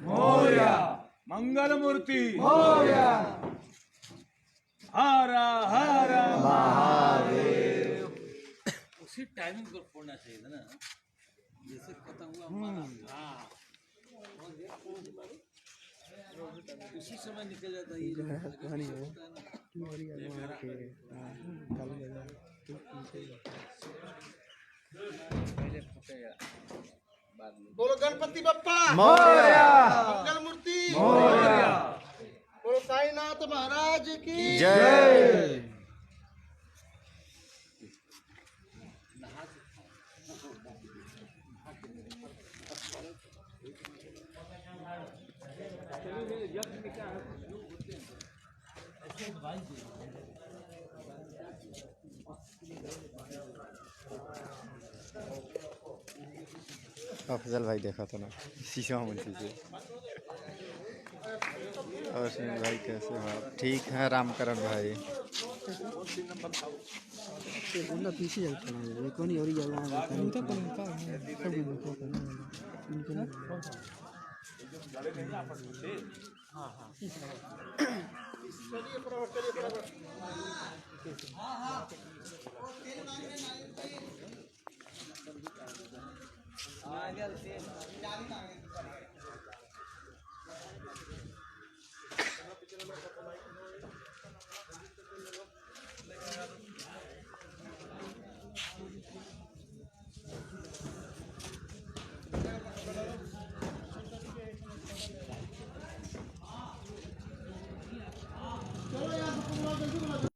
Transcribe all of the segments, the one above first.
मोरया। मंगल मूर्ति मोरया। हरा हरा महादेव। उसी टाइमिंग पर फोड़ना चाहिए था ना, जैसे खत्म हुआ हमारा। हाँ, उसी समय निकल जाता है ये जो कहानी है। बोलो गणपति बप्पा मोरया। मंगल मूर्ति मोरया। बोलो साईनाथ महाराज की जय। अफजल भाई देखा था ना शीशा मुंशी से। और सुनील भाई कैसे हो आप? ठीक है रामकरण भाई।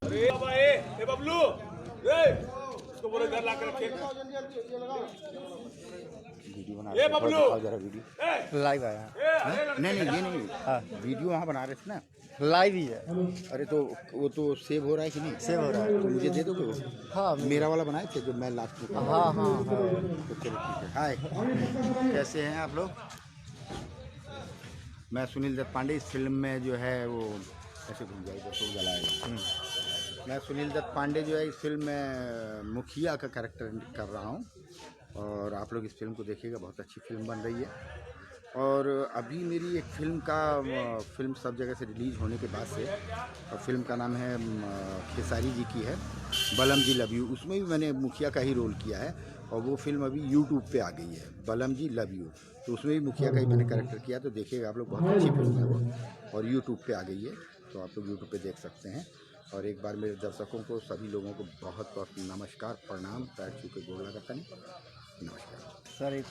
अरे बाबा ए बबलू ए इसको बोले घर लाकर रखे। वीडियो बना ए बबलू जरा वीडियो ए लाइव आया। नहीं नहीं ये नहीं, हाँ वीडियो वहाँ बना रहे थे ना, लाइव ही है। अरे तो वो तो सेव हो रहा है कि नहीं? सेव हो रहा है। तो मुझे दे दोगे वो? हाँ मेरा वाला बनाए थे जो मैं लास्ट में। हाँ हाँ हाँ। तो चलो ठीक है। हाय कैसे हैं आप लोग? मैं सुनील दत्त पांडे। इस फिल्म में जो है वो ऐसे भूल जाएगा तो जलाएगा। मैं सुनील दत्त पांडे जो है इस फिल्म में मुखिया का कैरेक्टर कर रहा हूँ और आप लोग इस फिल्म को देखिएगा। बहुत अच्छी फिल्म बन रही है। और अभी मेरी एक फिल्म सब जगह से रिलीज़ होने के बाद से, और फिल्म का नाम है खेसारी जी की है, बलम जी लव यू। उसमें भी मैंने मुखिया का ही रोल किया है और वो फिल्म अभी यूट्यूब पे आ गई है, बलम जी लव यू। तो उसमें भी मुखिया का ही मैंने कैरेक्टर किया। तो देखिएगा आप लोग, बहुत अच्छी फिल्म है वो और यूट्यूब पे आ गई है, तो आप लोग यूट्यूब पे देख सकते हैं। और एक बार मेरे दर्शकों को, सभी लोगों को बहुत बहुत नमस्कार, प्रणाम, पैर छू के गोड़ लगा। नमस्कार सर एक